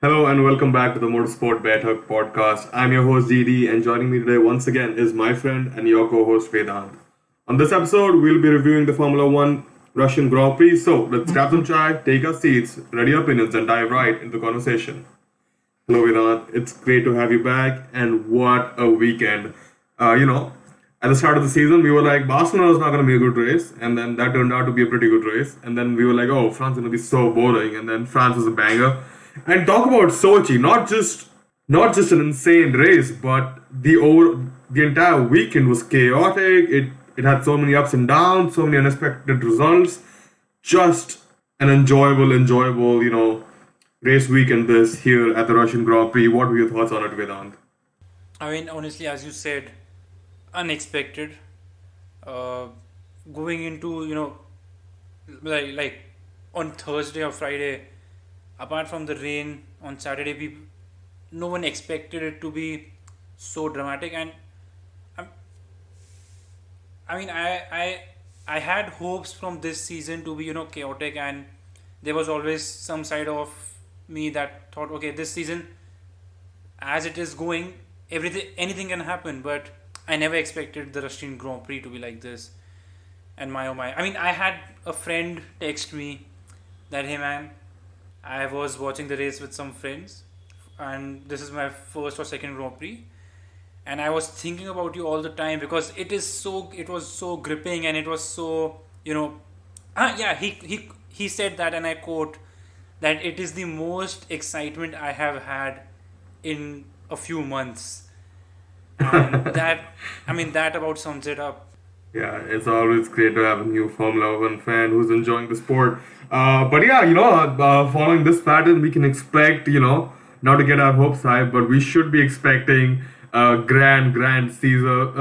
Hello and welcome back to the Motorsport Baithak podcast. I'm your host DD, and joining me today once again is my friend and your co-host Vedant. On this episode, we'll be reviewing the Formula One Russian Grand Prix. So let's grab some chai, take our seats, ready our opinions, and dive right into the conversation. Hello Vedant, it's great to have you back, and what a weekend! At the start of the season, we were like Barcelona was not going to be a good race, and then that turned out to be a pretty good race. And then we were like, oh, France is going to be so boring, and then France was a banger. And talk about Sochi, not just an insane race, but the entire weekend was chaotic. It had so many ups and downs, so many unexpected results. Just an enjoyable, race weekend this here at the Russian Grand Prix. What were your thoughts on it, Vedant? I mean, honestly, as you said, unexpected. Uh, Going into like on Thursday or Friday, apart from the rain on Saturday, no one expected it to be so dramatic. And I, I mean, I had hopes from this season to be chaotic, and there was always some side of me that thought, okay, this season as it is going, everything anything can happen. But I never expected the Russian Grand Prix to be like this. And my oh my, I mean, I had a friend text me that, hey man, I was watching the race with some friends, and this is my first or second Grand Prix, and I was thinking about you all the time because it was so gripping, and it was so yeah, he said that, and I quote that it is the most excitement I have had in a few months, and that, I mean, that about sums it up. Yeah, it's always great to have a new Formula One fan who's enjoying the sport. But yeah, following this pattern, we can expect, not to get our hopes high, but we should be expecting a grand season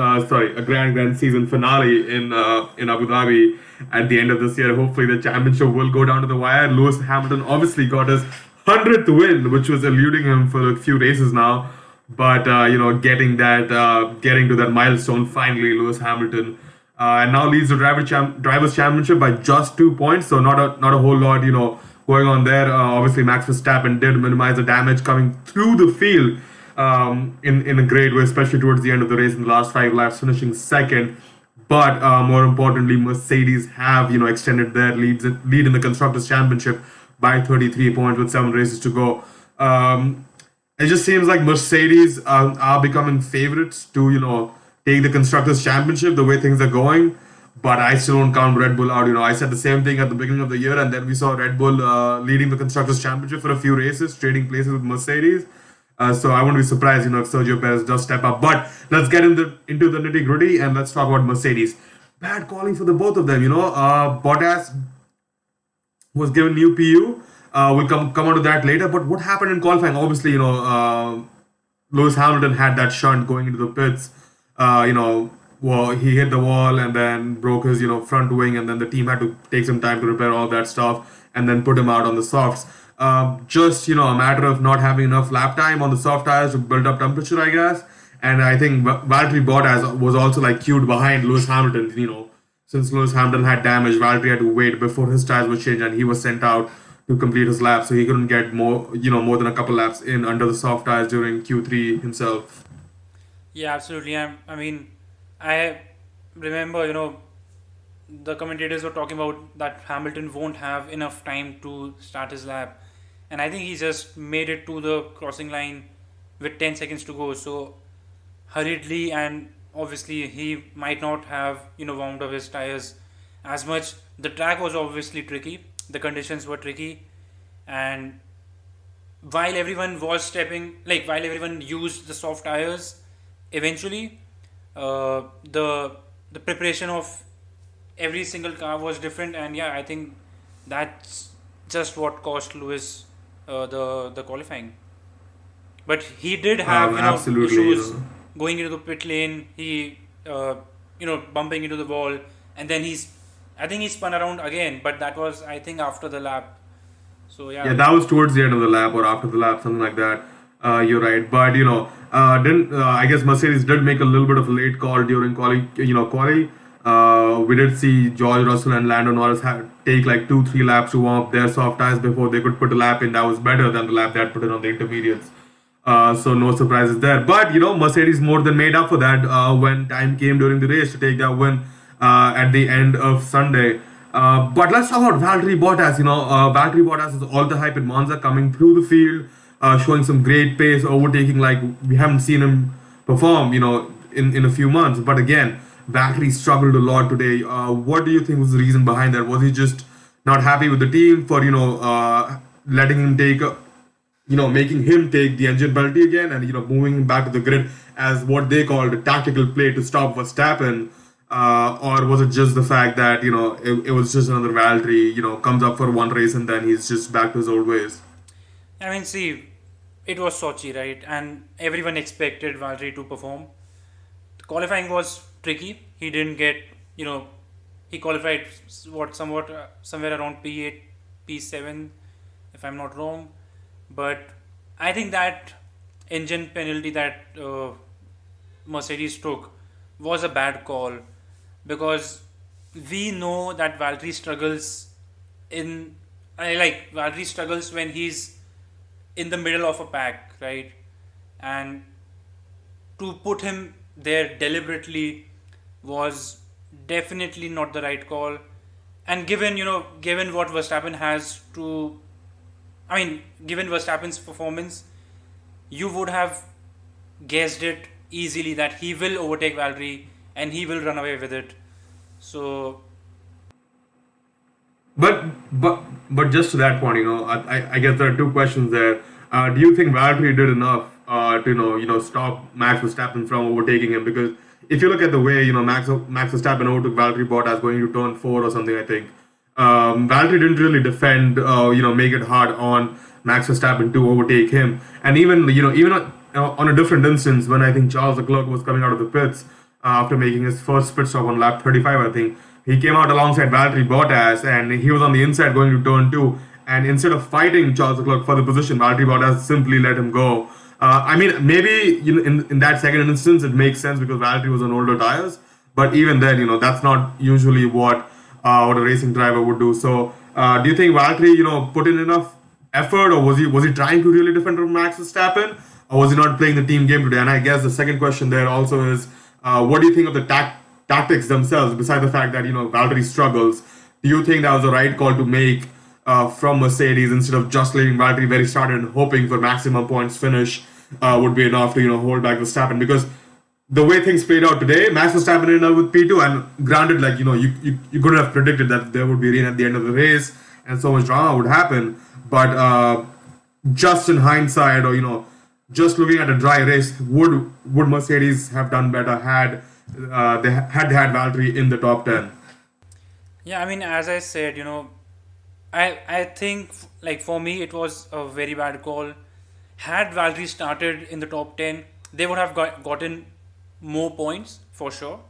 finale in Abu Dhabi at the end of this year. Hopefully, the championship will go down to the wire. Lewis Hamilton obviously got his 100th win, which was eluding him for a few races now. But getting to that milestone finally, Lewis Hamilton, and now leads the drivers championship by just 2 points. So not a whole lot, going on there. Obviously, Max Verstappen did minimize the damage coming through the field in a great way, especially towards the end of the race in the last 5 laps, finishing second. But more importantly, Mercedes have extended their lead in the constructors championship by 33 points with 7 races to go. It just seems like Mercedes are becoming favorites to take the constructors championship the way things are going. But I still don't count Red Bull out. I said the same thing at the beginning of the year, and then we saw Red Bull leading the constructors championship for a few races, trading places with Mercedes. So I won't be surprised, if Sergio Perez does step up. But let's get into the nitty gritty, and let's talk about Mercedes. Bad calling for the both of them. Bottas was given new PU. We'll come on to that later. But what happened in qualifying? Obviously, Lewis Hamilton had that shunt going into the pits. Well, he hit the wall and then broke his front wing, and then the team had to take some time to repair all that stuff and then put him out on the softs. Just a matter of not having enough lap time on the soft tires to build up temperature, I guess. And I think Valtteri Bottas was also like queued behind Lewis Hamilton. Since Lewis Hamilton had damage, Valtteri had to wait before his tires were changed, and he was sent out to complete his lap, so he couldn't get more than a couple laps in under the soft tires during Q3 himself. Yeah, absolutely. I mean, I remember, the commentators were talking about that Hamilton won't have enough time to start his lap. And I think he just made it to the crossing line with 10 seconds to go. So, hurriedly, and obviously, he might not have, warmed up his tires as much. The track was obviously tricky, the conditions were tricky. And while everyone used the soft tires, eventually the preparation of every single car was different, and yeah, I think that's just what cost Lewis the qualifying. But he did have Absolutely. issues going into the pit lane. He bumping into the wall, and then I think he spun around again, but that was, I think, after the lap. So Yeah, yeah. that was towards the end of the lap or after the lap, something like that. You're right, but didn't I guess Mercedes did make a little bit of a late call during quali. We did see George Russell and Lando Norris take like 2-3 laps to warm up their soft tires before they could put a lap in that was better than the lap they had put in on the intermediates. So no surprises there. But Mercedes more than made up for that when time came during the race to take that win at the end of Sunday. But let's talk about Valerie Bottas. Valerie Bottas is all the hype in Monza, coming through the field, showing some great pace, overtaking like we haven't seen him perform, in a few months. But again, Valerie struggled a lot today. What do you think was the reason behind that? Was he just not happy with the team for letting him take making him take the engine penalty again and moving him back to the grid as what they called a tactical play to stop Verstappen, or was it just the fact that it was just another Valtteri comes up for one race and then he's just back to his old ways? I mean, see, it was Sochi, right? And everyone expected Valerie to perform. The qualifying was tricky. He didn't get, he qualified somewhere around P8, P7, if I'm not wrong. But I think that engine penalty that Mercedes took was a bad call, because we know that Valtteri struggles Valtteri struggles when he's in the middle of a pack, right? And to put him there deliberately was definitely not the right call. And given what Verstappen has to, given Verstappen's performance, you would have guessed it easily that he will overtake Valerie and he will run away with it. So, but just to that point, I guess there are two questions there. Do you think Valtteri did enough to stop Max Verstappen from overtaking him? Because if you look at the way Max Verstappen overtook Valerie Bottas going to turn 4 or something, I think Valtteri didn't really defend, make it hard on Max Verstappen to overtake him. And even on a different instance, when I think Charles Leclerc was coming out of the pits after making his first pit stop on lap 35, I think he came out alongside Valerie Bottas and he was on the inside going to turn 2. And instead of fighting Charles Leclerc for the position, Valerie Bottas simply let him go. Maybe in that second instance it makes sense because Valerie was on older tires. But even then, that's not usually what a racing driver would do. So, do you think Valtteri, put in enough effort, or was he trying to really defend from Max Verstappen, or was he not playing the team game today? And I guess the second question there also is, what do you think of the tactics themselves? Besides the fact that Valtteri struggles, do you think that was the right call to make from Mercedes instead of just letting Valtteri very start and hoping for maximum points finish would be enough to hold back Verstappen? Because the way things played out today, Max Verstappen ended up with P2, and granted, you couldn't have predicted that there would be rain at the end of the race and so much drama would happen. But just in hindsight, or just looking at a dry race, would Mercedes have done better had they had Valtteri in the top 10? yeah, as I said, I think for me it was a very bad call. Had Valerie started in the top 10, they would have gotten more points for sure.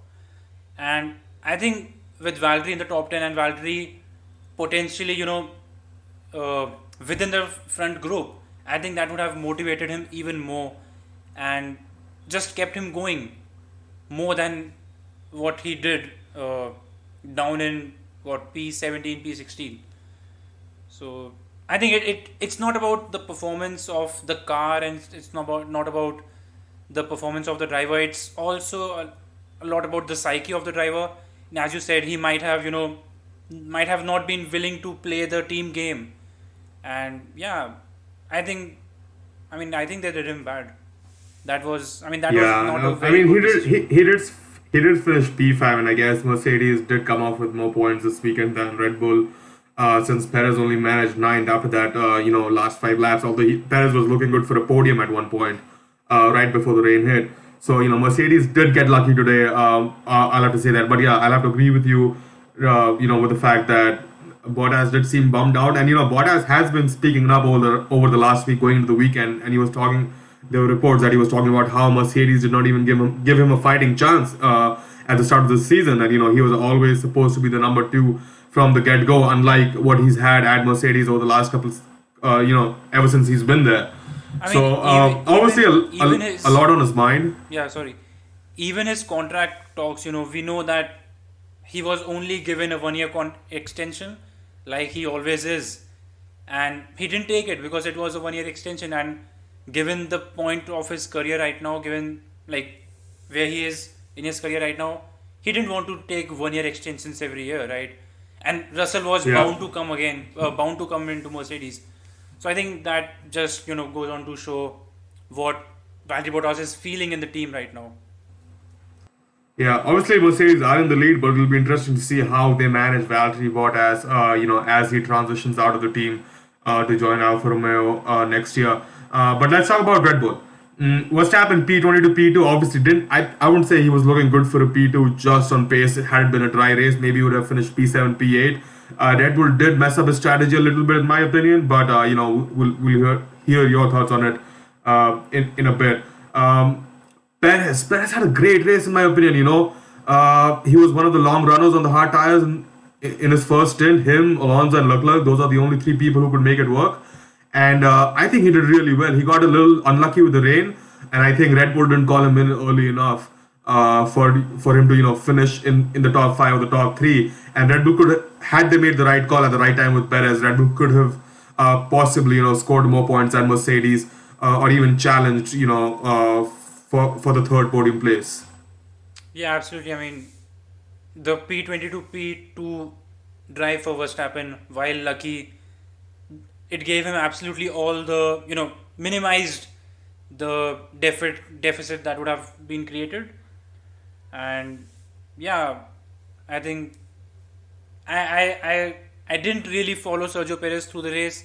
And I think with Valerie in the top 10 and Valerie potentially, within the front group, I think that would have motivated him even more and just kept him going more than what he did down in P17, P16. So I think it's not about the performance of the car, and it's not about the performance of the driver. It's also a lot about the psyche of the driver. And as you said, he might have not been willing to play the team game. And yeah, I think they did him bad. That was was not a very good decision. He did finish P5, and I guess Mercedes did come off with more points this weekend than Red Bull. Since Perez only managed 9th after that, last 5 laps, although Perez was looking good for a podium at one point, right before the rain hit. So, Mercedes did get lucky today, I'll have to say that. But yeah, I'll have to agree with you, with the fact that Bottas did seem bummed out. And, Bottas has been speaking up over the last week going into the weekend, and there were reports that he was talking about how Mercedes did not even give him a fighting chance at the start of the season, and, he was always supposed to be the number 2 from the get-go, unlike what he's had at Mercedes over the last couple, ever since he's been there. Obviously a lot on his mind. Yeah, sorry. Even his contract talks, we know that he was only given a 1-year extension, like he always is. And he didn't take it because it was a 1 year extension. And given the point of his career right now, given like where he is in his career right now, he didn't want to take 1 year extensions every year, right? And Russell was Yeah. bound to come again, bound to come into Mercedes. So I think that just goes on to show what Valerie Bottas is feeling in the team right now. Yeah, obviously Mercedes are in the lead, but it'll be interesting to see how they manage Valtteri Bottas, as he transitions out of the team to join Alfa Romeo next year. But let's talk about Red Bull. Verstappen P20 to P2 obviously didn't. I wouldn't say he was looking good for a P2 just on pace. Had it been a dry race, maybe he would have finished P7, P8. Red Bull did mess up his strategy a little bit, in my opinion, but we'll hear your thoughts on it in a bit. Perez had a great race in my opinion. He was one of the long runners on the hard tires in his first stint. Him, Alonso, and Leclerc, those are the only three people who could make it work. And I think he did really well. He got a little unlucky with the rain, and I think Red Bull didn't call him in early enough for him to finish in the top five or the top three. And Red Bull had they made the right call at the right time with Perez, Red Bull could have possibly scored more points than Mercedes or even challenged for the third podium place. Yeah, absolutely. I mean, the P20 to P2 drive for Verstappen, while lucky, it gave him absolutely all the, minimized the deficit that would have been created. And yeah, I think I didn't really follow Sergio Perez through the race.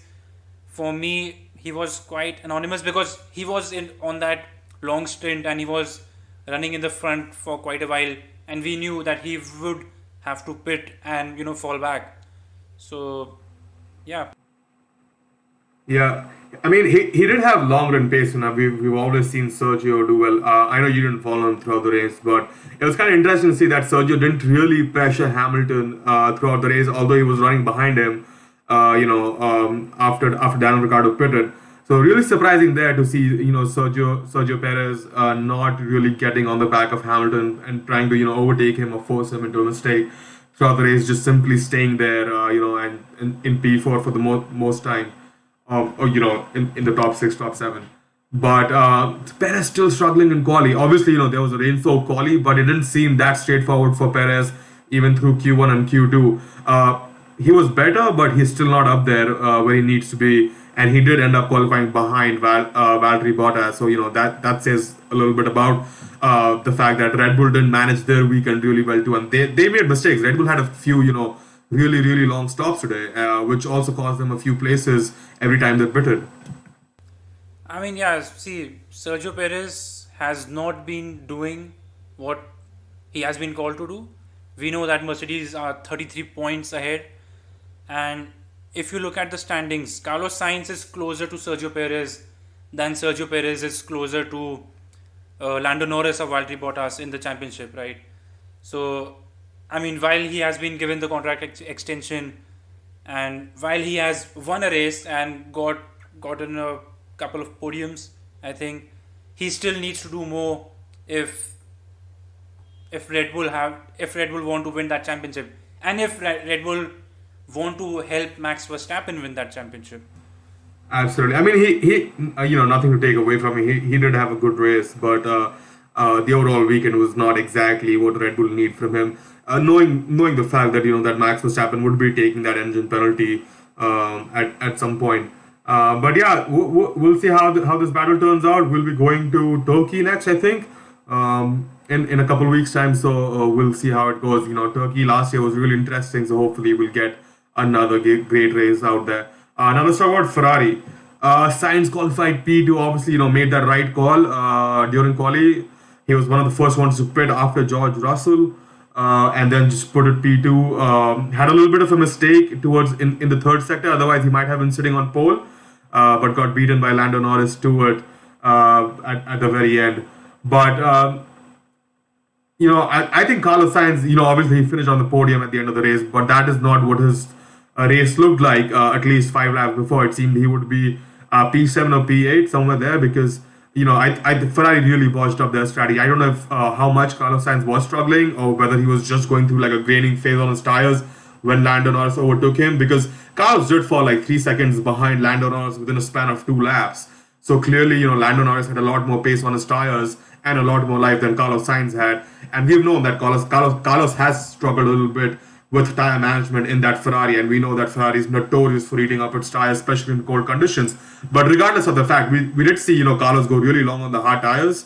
For me, he was quite anonymous because he was in on that long stint and he was running in the front for quite a while, and we knew that he would have to pit and fall back. So yeah. Yeah, I mean he did have long run pace, and we've always seen Sergio do well. I know you didn't follow him throughout the race, but it was kind of interesting to see that Sergio didn't really pressure Hamilton throughout the race, although he was running behind him. After Daniel Ricciardo pitted, so really surprising there to see Sergio Perez not really getting on the back of Hamilton and trying to overtake him or force him into a mistake throughout the race, just simply staying there, and in P4 for the most time or in the top six, top seven. But Perez still struggling in quali. Obviously, there was a rain-soaked quali, but it didn't seem that straightforward for Perez even through Q1 and Q2. He was better, but he's still not up there where he needs to be. And he did end up qualifying behind Valerie Bottas. So that says a little bit about the fact that Red Bull didn't manage their weekend really well too, and they made mistakes. Red Bull had a few really, really long stops today, which also cost them a few places every time they pitted. I mean, yeah, see, Sergio Perez has not been doing what he has been called to do. We know that Mercedes are 33 points ahead. And if you look at the standings, Carlos Sainz is closer to Sergio Perez than Sergio Perez is closer to Lando Norris or Valtteri Bottas in the championship, right? So, I mean, while he has been given the contract extension, and while he has won a race and gotten a couple of podiums, I think he still needs to do more if Red Bull want to win that championship, and if Red Bull want to help Max Verstappen win that championship. Absolutely. I mean, he nothing to take away from him. He did have a good race, but the overall weekend was not exactly what Red Bull need from him. Knowing the fact that that Max Verstappen would be taking that engine penalty at some point. But yeah, we'll see how this battle turns out. We'll be going to Turkey next, I think, in a couple of weeks' time. So we'll see how it goes. Turkey last year was really interesting. So hopefully we'll get another great race out there. Now let's talk about Ferrari. Sainz qualified P2. Obviously, made that right call during quali. He was one of the first ones to pit after George Russell. And then just put it P2. Had a little bit of a mistake towards in the third sector. Otherwise, he might have been sitting on pole, but got beaten by Lando Norris to it at the very end. But I think Carlos Sainz, obviously he finished on the podium at the end of the race, but that is not what his race looked like. At least 5 laps before, it seemed he would be P7 or P8 somewhere there because. Ferrari really botched up their strategy. I don't know if how much Carlos Sainz was struggling or whether he was just going through like a graining phase on his tires. when Lando Norris overtook him, because Carlos did fall like 3 seconds behind Lando Norris within a span of 2 laps. So clearly, Lando Norris had a lot more pace on his tires and a lot more life than Carlos Sainz had. And we've known that Carlos has struggled a little bit with tire management in that Ferrari, and we know that Ferrari is notorious for eating up its tires, especially in cold conditions. But regardless of the fact, we did see Carlos go really long on the hard tires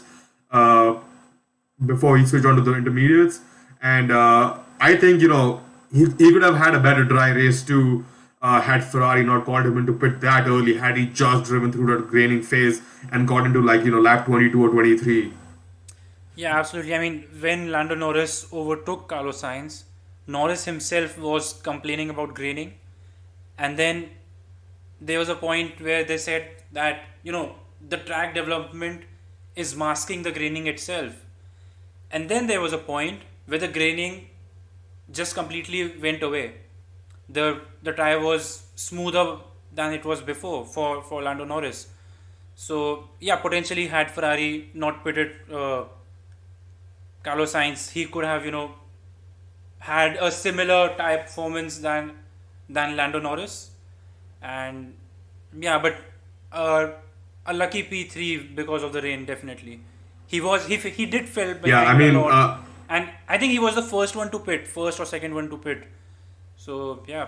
before he switched on to the intermediates, and I think he could have had a better dry race too. Had Ferrari not called him into pit that early, had he just driven through that graining phase and got into like lap 22 or 23. Yeah, absolutely. I mean, when Lando Norris overtook Carlos Sainz, Norris himself was complaining about graining, and then there was a point where they said that the track development is masking the graining itself, and then there was a point where the graining just completely went away. The tire was smoother than it was before for Lando Norris. So yeah, potentially had Ferrari not pitted Carlos Sainz, he could have had a similar tire performance than Lando Norris, and yeah, but uh, a lucky P3 because of the rain. Definitely, he did fell Yeah, I behind a mean, lot, and I think he was the first one to pit, first or second one to pit. So yeah,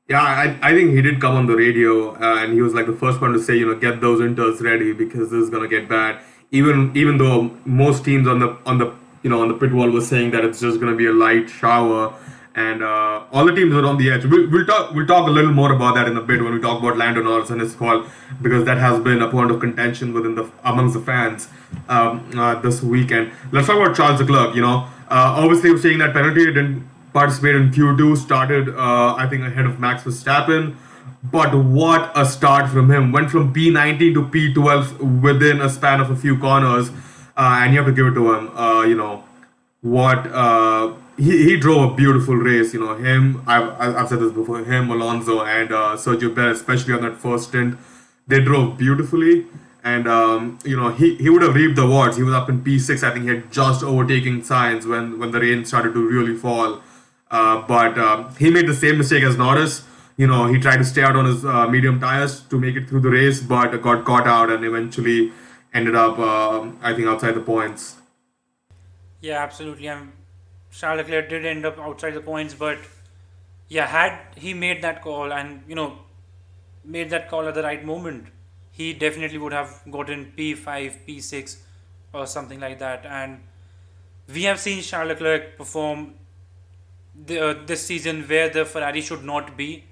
yeah, I think he did come on the radio, and he was like the first one to say, get those inters ready because this is gonna get bad. Even though most teams on the pit wall was saying that it's just gonna be a light shower, and all the teams are on the edge. We'll talk a little more about that in a bit when we talk about Lando Norris and his fall, because that has been a point of contention within the amongst the fans this weekend. Let's talk about Charles Leclerc. Obviously, we're saying that penalty didn't participate in Q2, started I think ahead of Max Verstappen. But what a start from him! Went from P19 to P12 within a span of a few corners, and you have to give it to him. What he drove a beautiful race. I've said this before. Him, Alonso, and Sergio Perez, especially on that first stint, they drove beautifully. And he would have reaped the awards. He was up in P6. I think he had just overtaken Sainz when the rain started to really fall. But he made the same mistake as Norris. He tried to stay out on his medium tires to make it through the race, but got caught out and eventually ended up, I think, outside the points. yeah, absolutely. Charles Leclerc did end up outside the points, but yeah, had he made that call and made that call at the right moment, he definitely would have gotten P5, P6, or something like that. And we have seen Charles Leclerc perform this season where the Ferrari should not be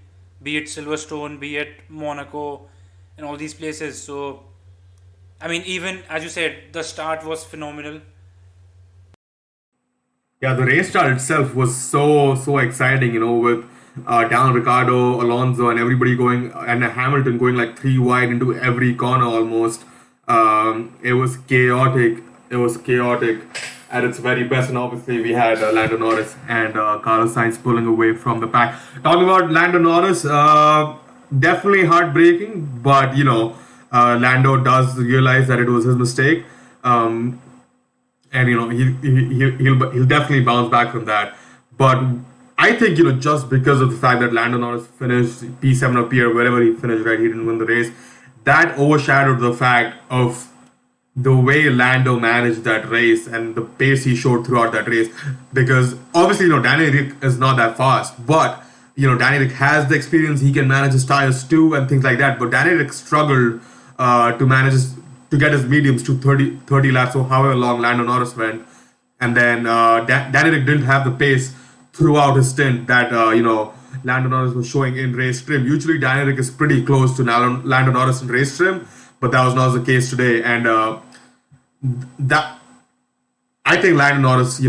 it Silverstone, be it Monaco, and all these places. So, I mean, even as you said, the start was phenomenal. Yeah, the race start itself was so exciting, with Dan Ricciardo, Alonso, and everybody going, and Hamilton going like three wide into every corner almost. It was chaotic. It was chaotic at its very best, and obviously we had Lando Norris and Carlos Sainz pulling away from the pack. Talking about Lando Norris, definitely heartbreaking, but Lando does realize that it was his mistake. And he'll definitely bounce back from that. But I think just because of the fact that Lando Norris finished P7 or P or wherever he finished, right, he didn't win the race. That overshadowed the fact of the way Lando managed that race and the pace he showed throughout that race. Because obviously Danny Rick is not that fast, but Danny Rick has the experience. He can manage his tires too and things like that. But Danny Rick struggled to get his mediums to 30 laps or however long Lando Norris went. And then Danny Rick didn't have the pace throughout his stint that Lando Norris was showing in race trim. Usually Danny Rick is pretty close to Lando Norris in race trim, but that was not the case today. And that I think Lando Norris,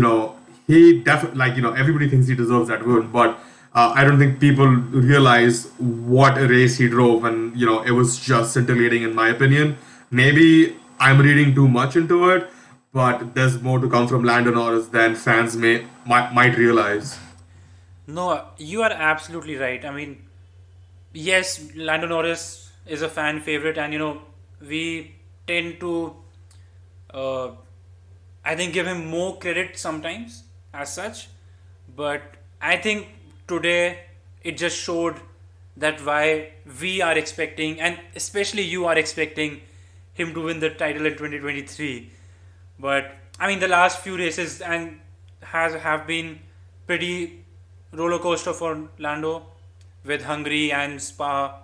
he definitely, everybody thinks he deserves that win, but I don't think people realize what a race he drove, and it was just scintillating in my opinion. Maybe I'm reading too much into it, but there's more to come from Lando Norris than fans might realize. No, you are absolutely right. I mean, yes, Lando Norris is a fan favorite, and we tend to, uh, I think, give him more credit sometimes as such. But I think today it just showed that why we are expecting, and especially you are expecting, him to win the title in 2023. But I mean, the last few races and has have been pretty roller coaster for Lando with Hungary and Spa,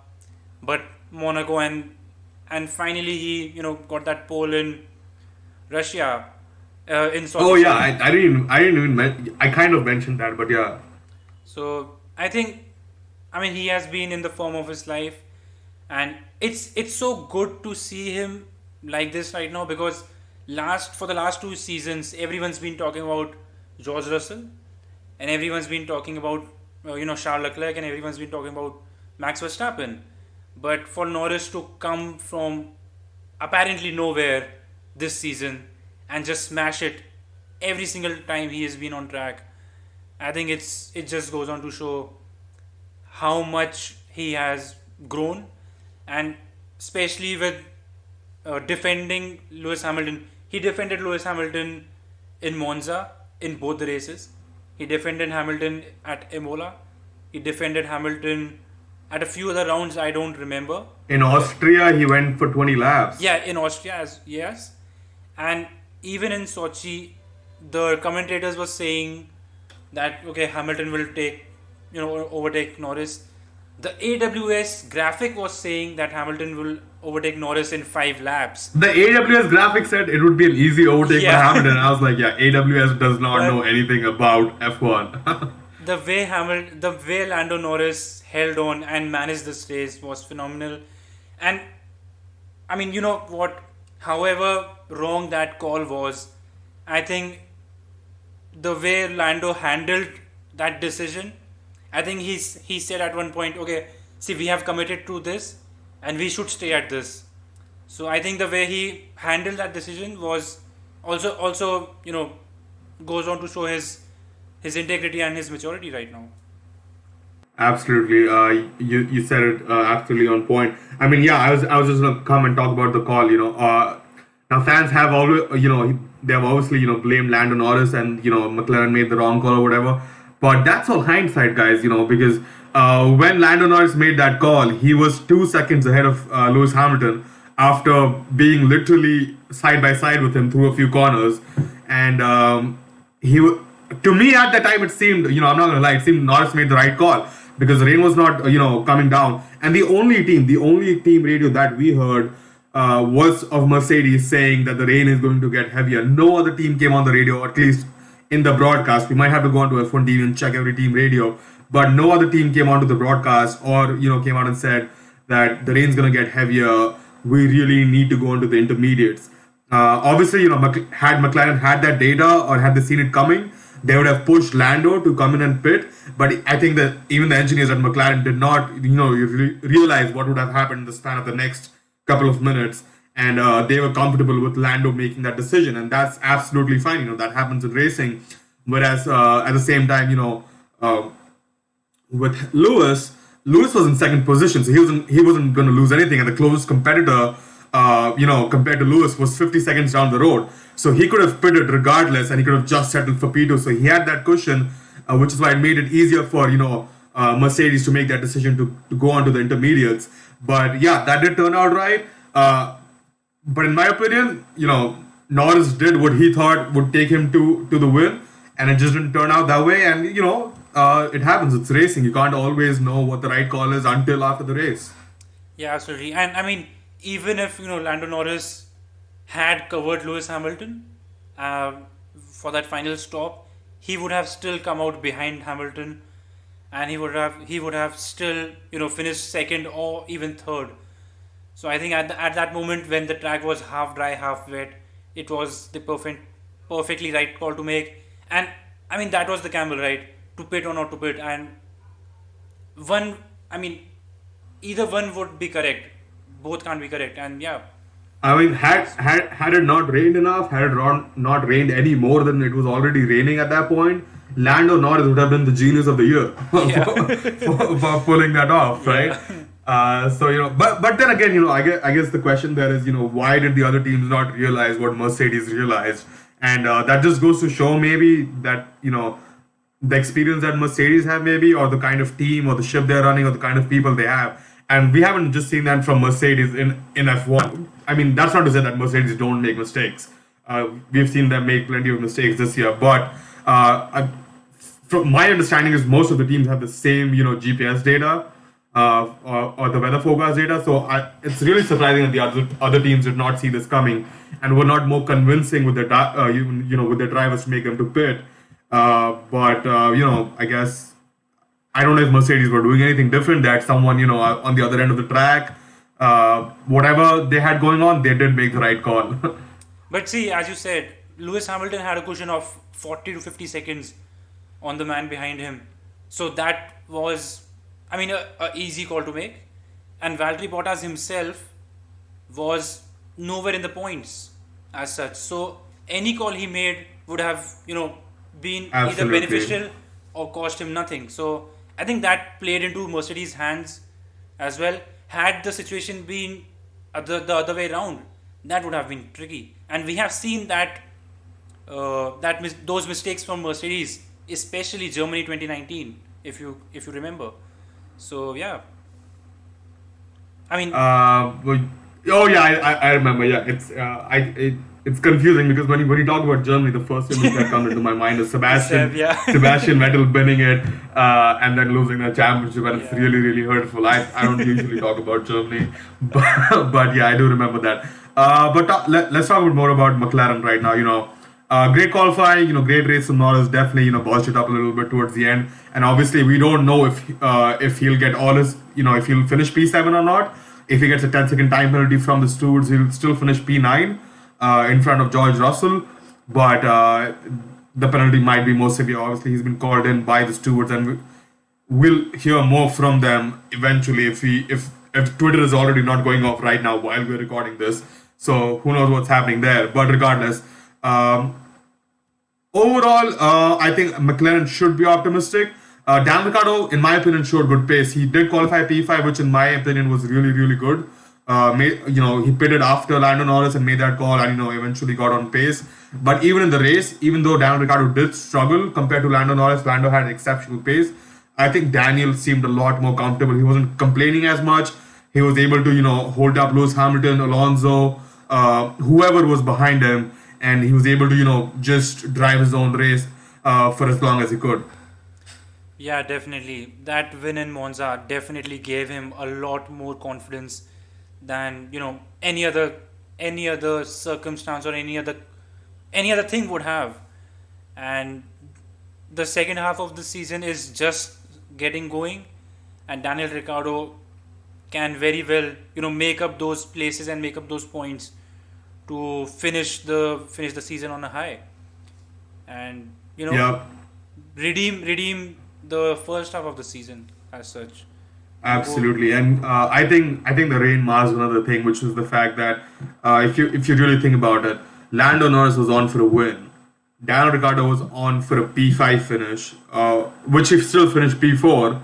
but Monaco and finally he got that pole in Russia, in Oh Sochi. yeah, Sorry. I didn't even I kind of mentioned that, but yeah. So I think, I mean, he has been in the form of his life, and it's so good to see him like this right now, because last for the last 2 seasons everyone's been talking about George Russell, and everyone's been talking about Charles Leclerc, and everyone's been talking about Max Verstappen. But for Norris to come from apparently nowhere this season and just smash it every single time he has been on track, I think it just goes on to show how much he has grown, and especially with defending Lewis Hamilton. He defended Lewis Hamilton in Monza in both the races. He defended Hamilton at Imola. He defended Hamilton at a few other rounds I don't remember. In Austria, he went for 20 laps. Yeah, in Austria, as yes, and even in Sochi, the commentators were saying that okay, Hamilton will overtake Norris. The AWS graphic was saying that Hamilton will overtake Norris in 5 laps. The AWS graphic said it would be an easy overtake for Yeah, Hamilton. I was like, yeah, AWS does not know but anything about F1. the way Lando Norris held on and managed this race was phenomenal. And I mean, you know what? However wrong that call was, I think the way Lando handled that decision, I think he said at one point, okay, see, we have committed to this, and we should stay at this. So I think the way he handled that decision was also goes on to show his integrity and his maturity right now. Absolutely. You said it absolutely on point. I mean, yeah, I was just gonna come and talk about the call. Now fans have always, they have obviously, blamed Lando Norris and McLaren made the wrong call or whatever. But that's all hindsight, guys. Because when Lando Norris made that call, he was 2 seconds ahead of Lewis Hamilton after being literally side by side with him through a few corners, and to me at that time it seemed, I'm not gonna lie, it seemed Norris made the right call because the rain was not, coming down, and the only team radio that we heard was of Mercedes saying that the rain is going to get heavier. No other team came on the radio, at least in the broadcast. We might have to go onto F1 TV and check every team radio, but no other team came onto the broadcast or came out and said that the rain's gonna get heavier. We really need to go into the intermediates. Obviously, had McLaren had that data or had they seen it coming, they would have pushed Lando to come in and pit. But I think that even the engineers at McLaren did not, realize what would have happened in the span of the next couple of minutes, and they were comfortable with Lando making that decision, and that's absolutely fine. That happens in racing. Whereas at the same time, with Lewis was in second position, so he wasn't going to lose anything, and the closest competitor, compared to Lewis, was 50 seconds down the road. So he could have pitted regardless, and he could have just settled for P2. So he had that cushion, which is why it made it easier for Mercedes to make that decision to go on to the intermediates. But yeah, that did turn out right. But in my opinion, Norris did what he thought would take him to the win, and it just didn't turn out that way. And it happens. It's racing. You can't always know what the right call is until after the race. Yeah, absolutely. And I mean, even if Lando Norris had covered Lewis Hamilton uh, for that final stop, he would have still come out behind Hamilton, and he would have still finished second or even third. So I think at that moment when the track was half dry, half wet, it was the perfectly right call to make. And I mean, that was the gamble, right? To pit or not to pit, and one, I mean, either one would be correct. Both can't be correct, and yeah, I mean, had it not rained enough, had it not rained any more than it was already raining at that point, Lando Norris would have been the genius of the year yeah, for pulling that off, right? yeah, So but then again, I guess the question there is, why did the other teams not realize what Mercedes realized? And that just goes to show maybe that the experience that Mercedes have, maybe, or the kind of team or the ship they're running or the kind of people they have. And we haven't just seen that from Mercedes in F1. I mean, that's not to say that Mercedes don't make mistakes. We've seen them make plenty of mistakes this year, but from my understanding is most of the teams have the same, GPS data or the weather forecast data. So it's really surprising that the other teams did not see this coming and were not more convincing with their with their drivers to make them to pit. But I guess I don't know if Mercedes were doing anything different. That someone on the other end of the track, whatever they had going on, they did make the right call. But see, as you said, Lewis Hamilton had a cushion of 40 to 50 seconds on the man behind him. So that was, I mean, a easy call to make. And Valerie Bottas himself was nowhere in the points as such. So any call he made would have, been either Absolutely. beneficial or cost him nothing. So I think that played into Mercedes' hands as well. Had the situation been the other way around, that would have been tricky. And we have seen that those mistakes from Mercedes, especially Germany 2019, if you remember. So yeah, I mean, Oh yeah, I remember. Yeah, it's confusing because when you talk about Germany, the first image that comes into my mind is Seb, yeah. Sebastian Vettel winning it and then losing the championship, and it's Yeah. really really hurtful. I don't usually talk about Germany, but yeah, I do remember that. Let's talk more about McLaren right now. Great qualifying, great race from Norris. Definitely, bolstered it up a little bit towards the end. And obviously, we don't know if he'll get all his, if he'll finish P7 or not. If he gets a 10-second time penalty from the stewards, he'll still finish P9 in front of George Russell. But the penalty might be more severe. Obviously, he's been called in by the stewards, and we'll hear more from them eventually if Twitter is already not going off right now while we're recording this. So who knows what's happening there. But regardless, overall, I think McLaren should be optimistic. Dan Ricciardo, in my opinion, showed good pace. He did qualify P5, which in my opinion was really, really good. He pitted after Lando Norris and made that call, and eventually got on pace. But even in the race, even though Dan Ricciardo did struggle compared to Lando Norris, Lando had exceptional pace. I think Daniel seemed a lot more comfortable. He wasn't complaining as much. He was able to, hold up Lewis Hamilton, Alonso, whoever was behind him, and he was able to, just drive his own race for as long as he could. Yeah, definitely. That win in Monza definitely gave him a lot more confidence than any other circumstance or any other thing would have. And the second half of the season is just getting going, and Daniel Ricciardo can very well make up those places and make up those points to finish the season on a high, and Yeah. redeem the first half of the season as such. And go. Absolutely, and I think the rain masked another thing, which was the fact that if you really think about it, Lando Norris was on for a win. Daniel Ricciardo was on for a P5 finish, which he still finished P4,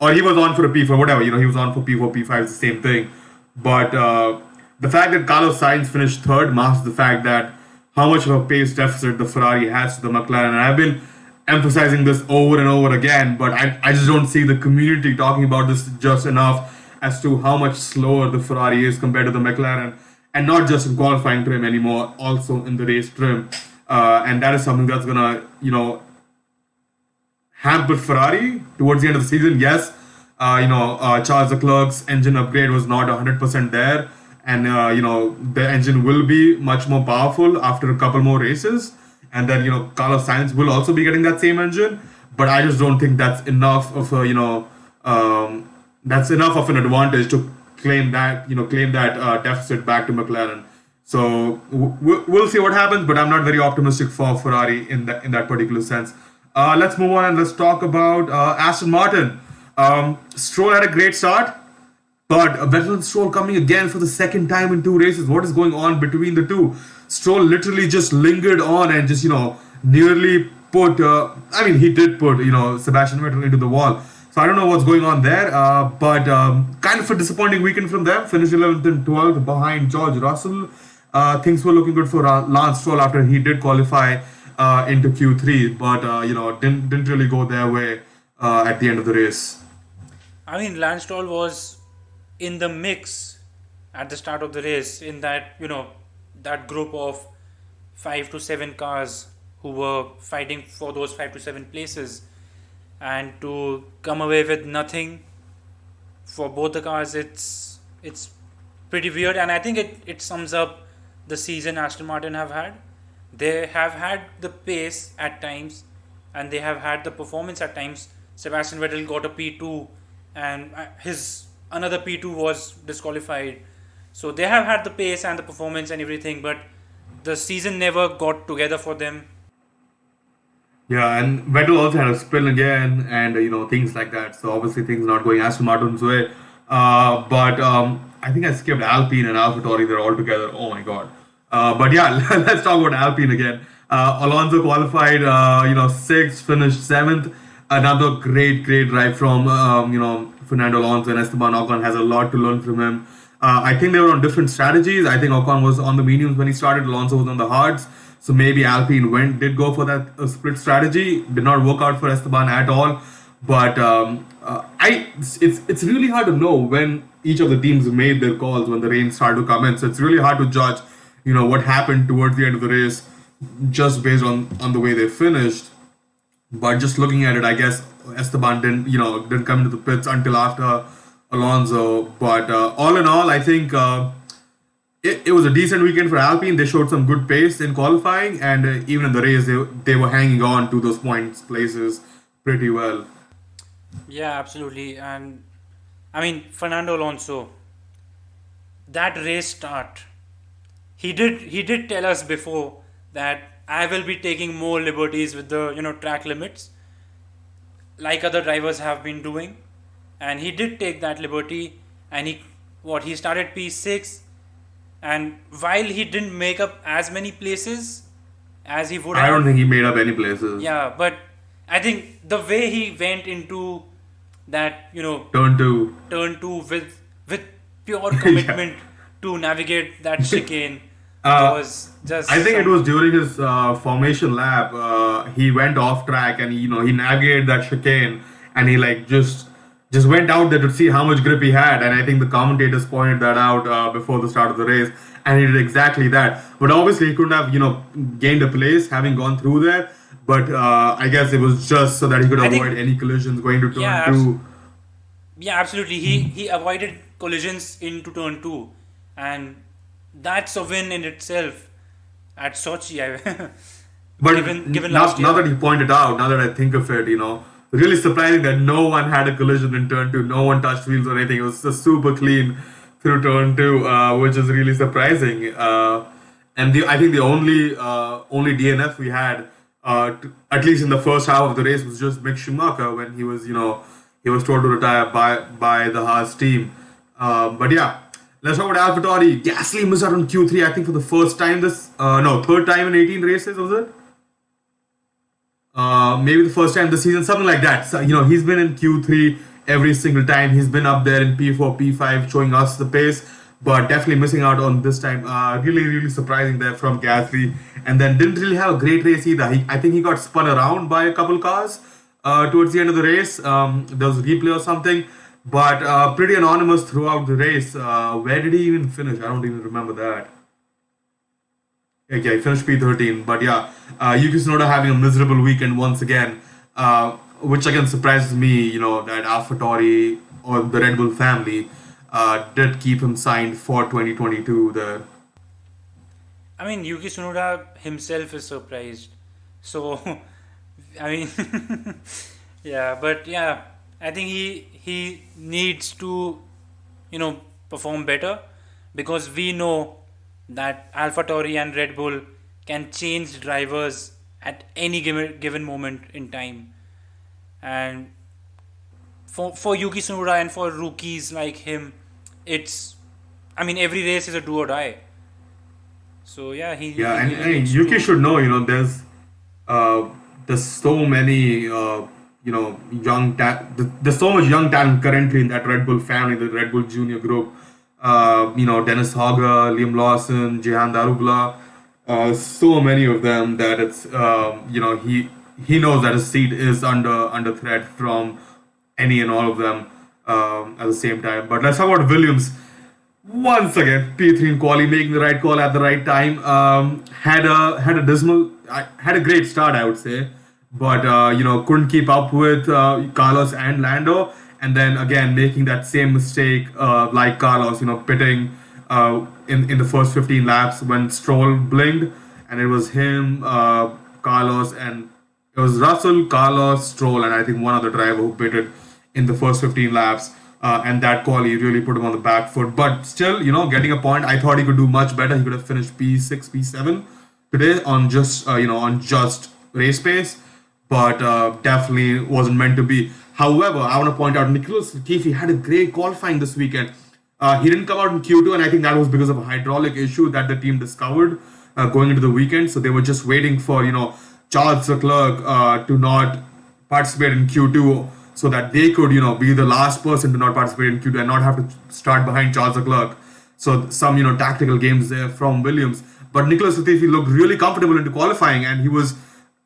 or he was on for a P4, whatever. He was on for P4, P5 is the same thing. But the fact that Carlos Sainz finished third masks the fact that how much of a pace deficit the Ferrari has to the McLaren. And I've been emphasizing this over and over again, but I just don't see the community talking about this just enough as to how much slower the Ferrari is compared to the McLaren, and not just in qualifying trim anymore, also in the race trim. And that is something that's gonna, hamper Ferrari towards the end of the season. Yes, Charles Leclerc's engine upgrade was not 100% there, and the engine will be much more powerful after a couple more races. And then Carlos Sainz will also be getting that same engine, but I just don't think that's enough of a that's enough of an advantage to claim that deficit back to McLaren. So we'll see what happens, but I'm not very optimistic for Ferrari in that particular sense. Let's move on and let's talk about Aston Martin. Stroll had a great start, but Vettel and Stroll coming again for the second time in two races. What is going on between the two? Stroll literally just lingered on and just, nearly put, he did put, Sebastian Vettel into the wall. So I don't know what's going on there, but kind of a disappointing weekend from them. Finished 11th and 12th behind George Russell. Things were looking good for Lance Stroll after he did qualify into Q3, but didn't really go their way at the end of the race. I mean, Lance Stroll was in the mix at the start of the race in that, that group of 5 to 7 cars who were fighting for those 5 to 7 places. And to come away with nothing for both the cars, it's pretty weird. And I think it sums up the season Aston Martin have had. They have had the pace at times and they have had the performance at times. Sebastian Vettel got a P2 and his another P2 was disqualified. So they have had the pace and the performance and everything, but the season never got together for them. Yeah, and Vettel also had a spin again, and things like that. So obviously things not going Aston Martin's way. But I think I skipped Alpine and AlphaTauri. They're all together. Oh my god. But yeah, let's talk about Alpine again. Alonso qualified, sixth, finished seventh. Another great drive from Fernando Alonso, and Esteban Ocon has a lot to learn from him. I think they were on different strategies. I think Ocon was on the mediums when he started. Alonso was on the hards. So maybe Alpine did go for that split strategy. Did not work out for Esteban at all. But it's really hard to know when each of the teams made their calls when the rain started to come in. So it's really hard to judge, what happened towards the end of the race just based on the way they finished. But just looking at it, I guess Esteban didn't come into the pits until after Alonso. But all in all, I think it was a decent weekend for Alpine. They showed some good pace in qualifying, and even in the race, they were hanging on to those points places pretty well. Yeah, absolutely. And I mean, Fernando Alonso, that race start, he did tell us before that I will be taking more liberties with the track limits, like other drivers have been doing, and he did take that liberty, and he started P6, and while he didn't make up as many places as he would I don't have, think he made up any places. yeah, but I think the way he went into that Turn two. turn two with pure Yeah. commitment to navigate that chicane Uh, was just I think it was during his formation lap. He went off track and he navigated that chicane and he just went out there to see how much grip he had. And I think the commentators pointed that out before the start of the race, and he did exactly that. But obviously he couldn't have gained a place having gone through there. But I guess it was just so that he could I think avoid any collisions going to turn yeah, two. yeah, absolutely. He avoided collisions into turn two, and that's a win in itself at Sochi. But Given now, last now year. that you pointed out, now that I think of it, really surprising that no one had a collision in turn two. No one touched wheels or anything. It was just super clean through turn two, which is really surprising. And I think the only DNF we had, at least in the first half of the race, was just Mick Schumacher when he was told to retire by the Haas team. But yeah. Let's talk about AlphaTauri. Gasly missed out on Q3, I think, for the first time third time in 18 races, was it? Maybe the first time this season, something like that. So, he's been in Q3 every single time. He's been up there in P4, P5, showing us the pace, but definitely missing out on this time. Really surprising there from Gasly. And then didn't really have a great race either. I think he got spun around by a couple cars towards the end of the race. There was a replay or something. But pretty anonymous throughout the race. Where did he even finish? I don't even remember that. Okay, he finished P13. But yeah, Yuki Tsunoda having a miserable weekend once again, which again surprises me. That AlphaTauri or the Red Bull family did keep him signed for 2022 there. I mean, Yuki Tsunoda himself is surprised. So, I mean, yeah, but yeah, I think he needs to, perform better, because we know that AlphaTauri and Red Bull can change drivers at any given moment in time, and for Yuki Tsunoda and for rookies like him, every race is a do or die. So yeah, Yeah, he really and needs Yuki to. should know, there's so many, there's so much young talent currently in that Red Bull family, the Red Bull Junior group. Dennis Hogger, Liam Lawson, Jehan Darubla. so many of them that it's he knows that his seat is under threat from any and all of them at the same time. But let's talk about Williams. Once again, P3 in quali, making the right call at the right time. Had a great start, I would say, but couldn't keep up with Carlos and Lando, and then again making that same mistake like Carlos, pitting in the first 15 laps when Stroll blinked, and it was him, Carlos, and it was Russell, Carlos, Stroll, and I think one other driver who pitted in the first 15 laps. And that quali really put him on the back foot. But still, getting a point. I thought he could do much better. He could have finished P6, P7 today on just race pace, but definitely wasn't meant to be. However, I want to point out Nicholas Latifi had a great qualifying this weekend. He didn't come out in Q2, and I think that was because of a hydraulic issue that the team discovered going into the weekend. So they were just waiting for Charles Leclerc to not participate in Q2 so that they could be the last person to not participate in Q2 and not have to start behind Charles Leclerc. So some tactical games there from Williams. But Nicholas Latifi looked really comfortable into qualifying, and he was,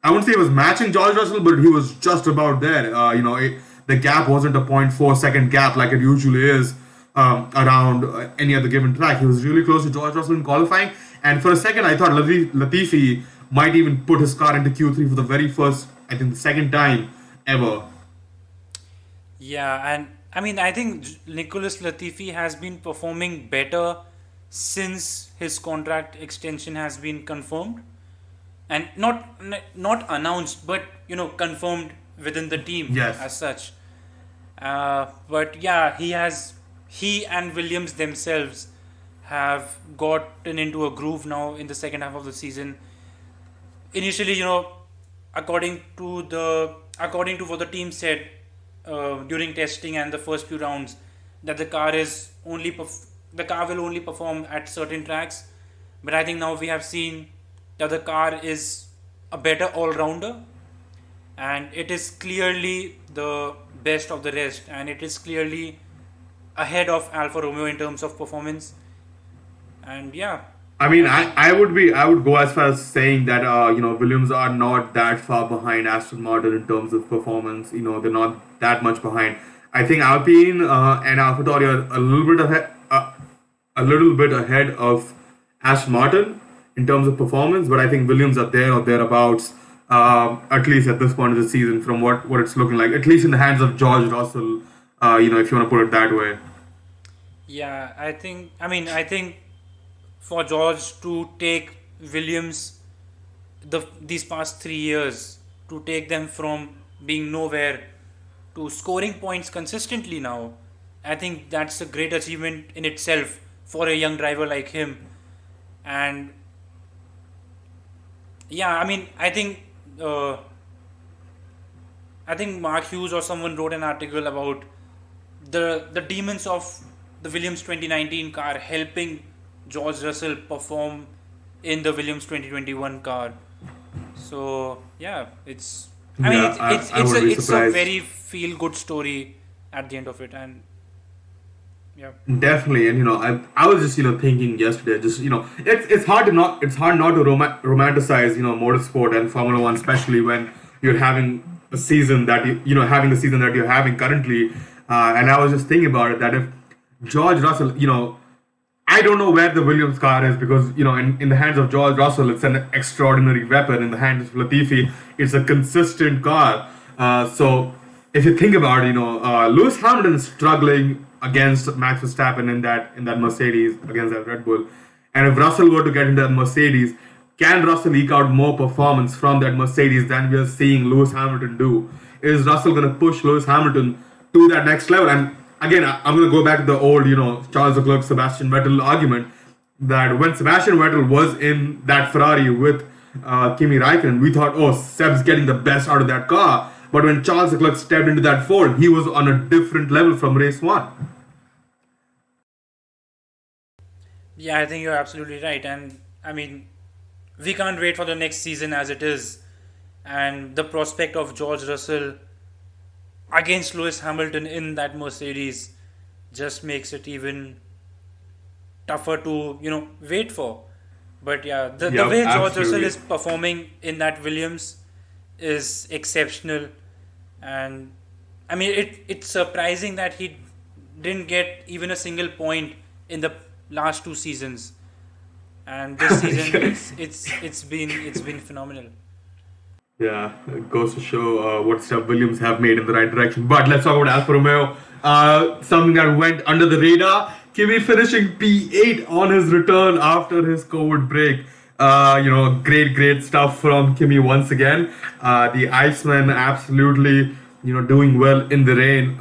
I wouldn't say he was matching George Russell, but he was just about there. The gap wasn't a 0.4 second gap like it usually is around any other given track. He was really close to George Russell in qualifying, and for a second I thought Latifi might even put his car into Q3 for the very first, I think the second time ever. Yeah, and I mean, I think Nicholas Latifi has been performing better since his contract extension has been confirmed, and not announced, but confirmed within the team Yes. as such. But yeah, he and Williams themselves have gotten into a groove now in the second half of the season. Initially, according to what the team said during testing and the first few rounds, that the car will only perform at certain tracks. But I think now we have seen that the car is a better all-rounder, and it is clearly the best of the rest, and it is clearly ahead of Alfa Romeo in terms of performance. And yeah, I mean, I think I would go as far as saying that Williams are not that far behind Aston Martin in terms of performance. They're not that much behind. I think Alpine and AlphaTauri are a little bit ahead of Aston Martin in terms of performance, but I think Williams are there or thereabouts. At least at this point of the season, from what it's looking like, at least in the hands of George Russell. If you want to put it that way. yeah, I think for George to take Williams these past 3 years, to take them from being nowhere to scoring points consistently now, I think that's a great achievement in itself for a young driver like him. And yeah, uh, I think Mark Hughes or someone wrote an article about the demons of the Williams 2019 car helping George Russell perform in the Williams 2021 car. So yeah, Yeah, I would be it's a surprised. very feel good story at the end of it. And yeah, Definitely, and I was just thinking yesterday, just it's hard not to romanticize motorsport and Formula One, especially when you're having a season that having the season that you're having currently, and I was just thinking about it that if George Russell, I don't know where the Williams car is because in the hands of George Russell it's an extraordinary weapon. In the hands of Latifi, it's a consistent car. So if you think about it, Lewis Hamilton is struggling against Max Verstappen in that Mercedes against that Red Bull, and if Russell were to get into that Mercedes, can Russell eke out more performance from that Mercedes than we are seeing Lewis Hamilton do? Is Russell going to push Lewis Hamilton to that next level? And again, I'm going to go back to the old, Charles Leclerc, Sebastian Vettel argument that when Sebastian Vettel was in that Ferrari with Kimi Raikkonen, we thought, oh, Seb's getting the best out of that car. But when Charles Leclerc stepped into that Ford, he was on a different level from race one. yeah, I think you're absolutely right. And I mean, we can't wait for the next season as it is. And the prospect of George Russell against Lewis Hamilton in that Mercedes just makes it even tougher to wait for. But yeah, the Yep, way George Russell absolutely. is performing in that Williams is exceptional, and I mean it's surprising that he didn't get even a single point in the last two seasons, and this season it's been phenomenal. Yeah, it goes to show what stuff Williams have made in the right direction. But let's talk about Alfa Romeo. Something that went under the radar. Kimi finishing P8 on his return after his COVID break. Great stuff from Kimi once again. The Iceman absolutely, doing well in the rain.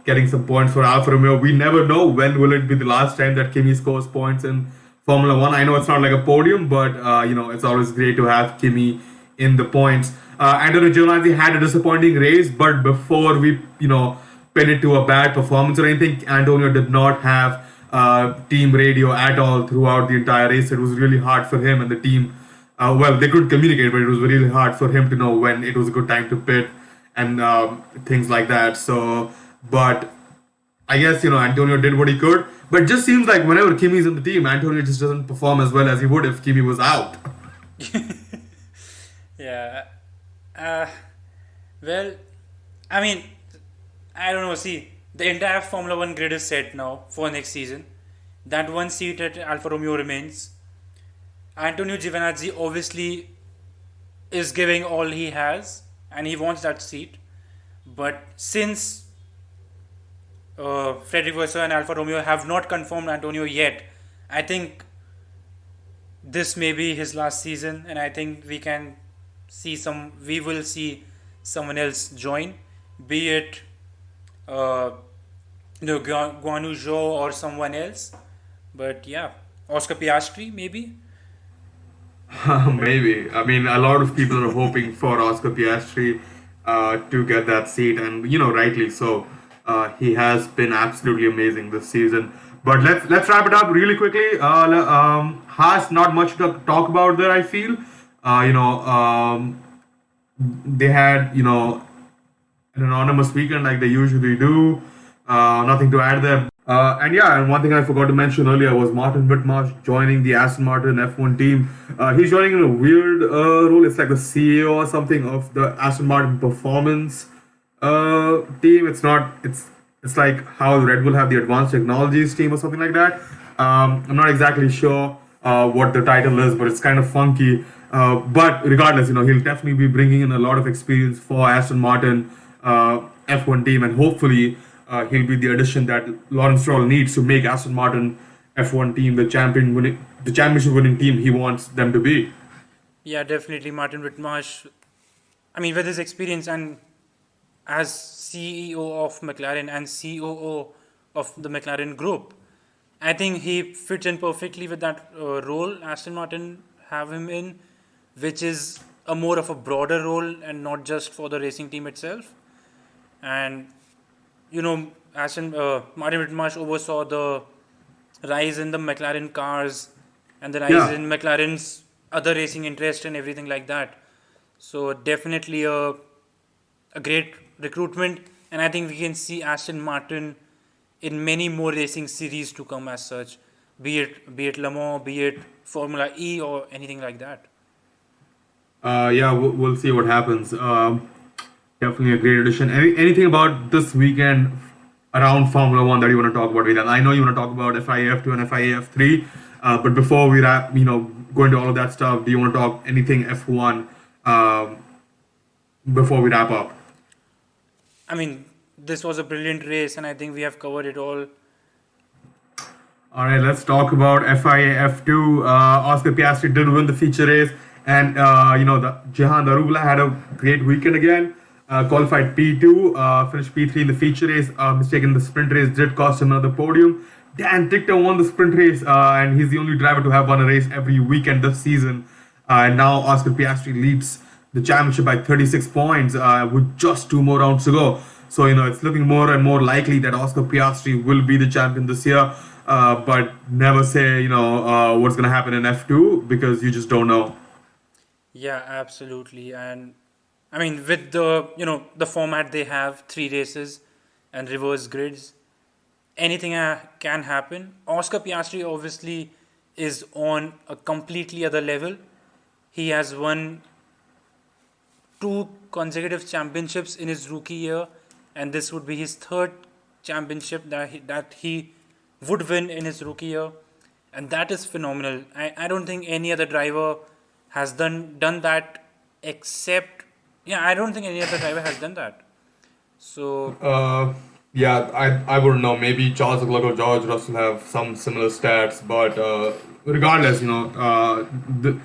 Getting some points for Alfa Romeo. We never know when will it be the last time that Kimi scores points in Formula One. I know it's not like a podium, but it's always great to have Kimi in the points. Antonio Giovinazzi had a disappointing race, but before we pin it to a bad performance or anything, Antonio did not have team radio at all throughout the entire race. It was really hard for him and the team. They could communicate, but it was really hard for him to know when it was a good time to pit and things like that. So, but I guess Antonio did what he could, but it just seems like whenever Kimi's in the team, Antonio just doesn't perform as well as he would if Kimi was out. Yeah. Uh, well, I mean, I don't know. See, the entire Formula One grid is set now for next season. That one seat at Alfa Romeo remains. Antonio Giovinazzi obviously is giving all he has, and he wants that seat. But since Frederick Vasseur and Alfa Romeo have not confirmed Antonio yet, I think this may be his last season, and I think we will see someone else join, be it uh, Guanu Zhou or someone else. But yeah, Oscar Piastri maybe. Maybe. I mean, a lot of people are hoping for Oscar Piastri to get that seat, and rightly so. He has been absolutely amazing this season. But let's wrap it up really quickly. Haas, not much to talk about there. I feel. They had an anonymous weekend like they usually do. Nothing to add there. And one thing I forgot to mention earlier was Martin Whitmarsh joining the Aston Martin F1 team. He's joining in a weird role. It's like the CEO or something of the Aston Martin Performance team. It's not. It's like how Red Bull have the Advanced Technologies team or something like that. I'm not exactly sure what the title is, but it's kind of funky. But regardless, he'll definitely be bringing in a lot of experience for Aston Martin F1 team, and hopefully he'll be the addition that Lawrence Stroll needs to make Aston Martin F1 team the championship winning team he wants them to be. Yeah, definitely Martin Whitmarsh. I mean, with his experience and as CEO of McLaren and COO of the McLaren group, I think he fits in perfectly with that role Aston Martin have him in, which is a more of a broader role and not just for the racing team itself. And Martin Whitmarsh oversaw the rise in the McLaren cars and the rise Yeah. in McLaren's other racing interest and everything like that. So definitely a great recruitment, and I think we can see Aston Martin in many more racing series to come as such, be it Le Mans, be it Formula E or anything like that. Yeah, we'll see what happens. Definitely a great addition. Anything about this weekend around Formula One that you want to talk about, Vedan? I know you want to talk about FIAF2 and FIAF3, but before we wrap, go into all of that stuff, do you want to talk anything F1 before we wrap up? I mean, this was a brilliant race, and I think we have covered it all. All right, let's talk about FIA F2. Oscar Piastri did win the feature race, and the Jehan Darubala had a great weekend again. Qualified P2, finished P3 in the feature race. Mistake in the sprint race did cost him another podium. Dan Tickter won the sprint race, and he's the only driver to have won a race every weekend this season. And now Oscar Piastri leads the championship by 36 points with just 2 more rounds to go. So, it's looking more and more likely that Oscar Piastri will be the champion this year. But never say, what's going to happen in F2 because you just don't know. Yeah, absolutely. And I mean, with the format they have, 3 races and reverse grids, anything can happen. Oscar Piastri obviously is on a completely other level. He has won two consecutive championships in his rookie year, and this would be his third championship that he would win in his rookie year, and that is phenomenal. I don't think any other driver has done that except I don't think any other driver has done that. So Yeah, I wouldn't know. Maybe Charles Leclerc or George Russell have some similar stats, but regardless, the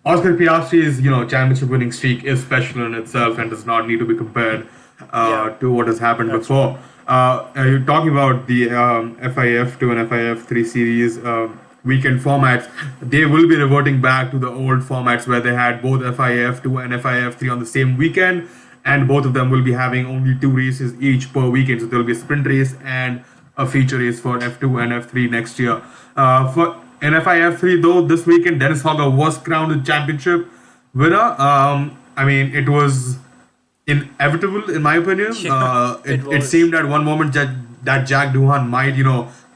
Oscar Piastri's championship winning streak is special in itself and does not need to be compared yeah, to what has happened that's true. before. You're talking about the FIF2 and FIF3 series weekend formats. They will be reverting back to the old formats where they had both FIF2 and FIF3 on the same weekend, and both of them will be having only two races each per weekend. So there will be a sprint race and a feature race for F2 and F3 next year. For NFI F3 though, this weekend Dennis Hogger was crowned the championship winner. I mean, it was inevitable in my opinion. Yeah, it It was. seemed at one moment that Jack Doohan might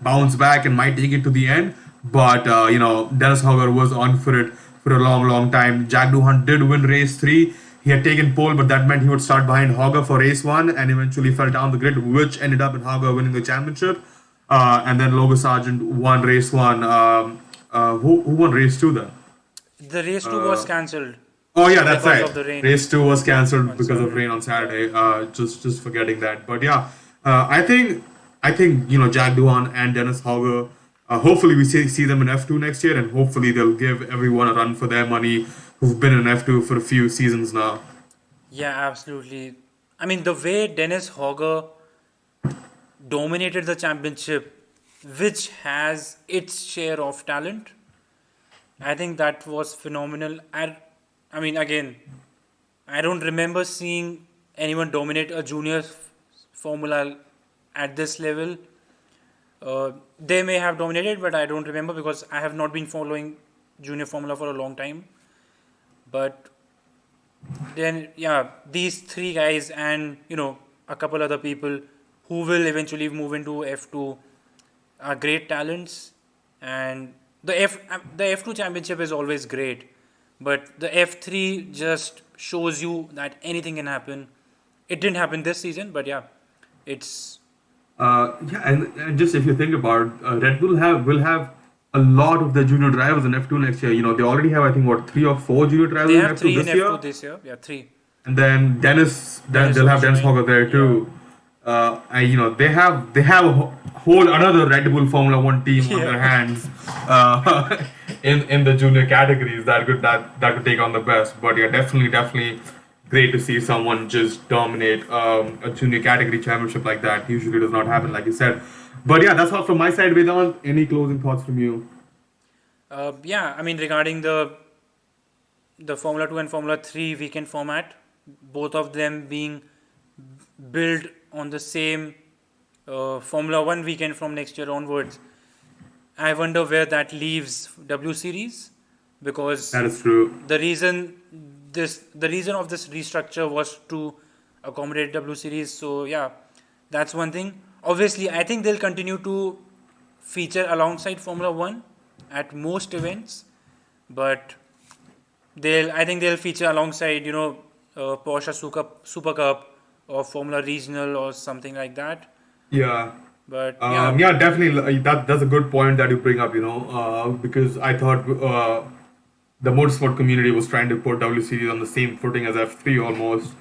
bounce back and might take it to the end, but Dennis Hogger was on for it for a long time. Jack Doohan did win race three. He had taken pole, but that meant he would start behind Hogger for race one and eventually fell down the grid, which ended up in Hogger winning the championship. And then Logan Sargent won race one. Who won race two then? The race two was Uh, cancelled Oh yeah, that's because right. of the rain Race two was cancelled on because of Saturday. rain on Saturday. Just forgetting that. But yeah, I think Jack Doohan and Dennis Hogger. Hopefully we see them in F2 next year, and hopefully they'll give everyone a run for their money who've been in F2 for a few seasons now. Yeah, absolutely. I mean, the way Dennis Hogger dominated the championship, which has its share of talent, I think that was phenomenal. I mean, again, I don't remember seeing anyone dominate a junior formula at this level. They may have dominated, but I don't remember because I have not been following junior formula for a long time. But then, yeah, these three guys and a couple other people who will eventually move into F2 are great talents, and the F2 championship is always great, but the F3 just shows you that anything can happen. It didn't happen this season, but yeah, it's Yeah, and just if you think about it, Red Bull will have a lot of the junior drivers in F2 next year. They already have I think what 3 or 4 junior drivers they in have F2 three in this year. F2 this year. Yeah, three. And then Dennis they'll have also Dennis joined. Hogger there Yeah, too. They have a whole another Red Bull Formula One team on their yeah, hands in the junior categories that could take on the best. But yeah, definitely great to see someone just dominate a junior category championship like that. Usually does not happen, like you said. But yeah, that's all from my side. Vedant, any closing thoughts from you? yeah. I mean, regarding the Formula 2 and Formula 3 weekend format, both of them being built on the same Formula 1 weekend from next year onwards. I wonder where that leaves W Series, because That is true. the reason of this restructure was to accommodate W Series. So yeah, that's one thing. Obviously, I think they'll continue to feature alongside Formula 1 at most events, but I think they'll feature alongside Porsche Super Cup or Formula Regional or something like that. Yeah. But yeah, Yeah, definitely. That's a good point that you bring up. Because I thought the motorsport community was trying to put W Series on the same footing as F3 almost.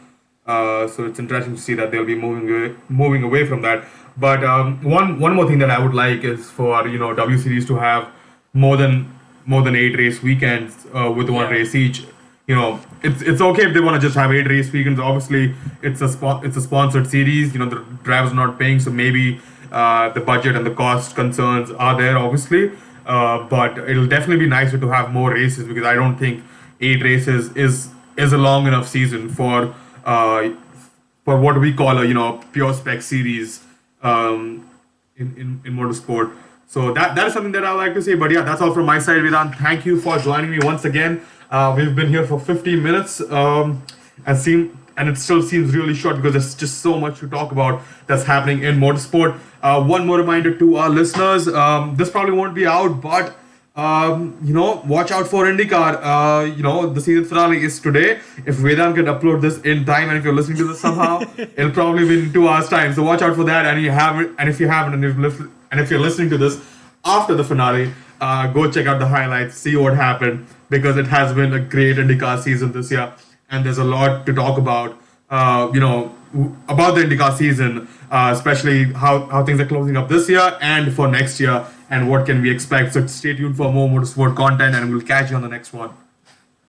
So it's interesting to see that they'll be moving away from that. But one more thing that I would like is for W Series to have more than 8 race weekends with one yeah, race each. It's okay if they want to just have 8 race weekends. Obviously, it's a sponsored series. The drivers are not paying, so maybe the budget and the cost concerns are there. Obviously, but it'll definitely be nicer to have more races because I don't think 8 races is a long enough season uh, for what we call a pure spec series in motorsport. So that is something that I like to say. But yeah, that's all from my side, Vedant. Thank you for joining me once again. We've been here for 15 minutes, and it still seems really short because there's just so much to talk about that's happening in motorsport. One more reminder to our listeners: this probably won't be out, but Watch out for IndyCar. The season finale is today. If Vedant can upload this in time, and if you're listening to this somehow, it'll probably be in 2 hours' time. So watch out for that. And you haven't, and if you haven't, and if you're listening to this after the finale, go check out the highlights, see what happened, because it has been a great IndyCar season this year, and there's a lot to talk about. About the IndyCar season, especially how things are closing up this year and for next year, and what can we expect. So stay tuned for more motorsport content, and we'll catch you on the next one.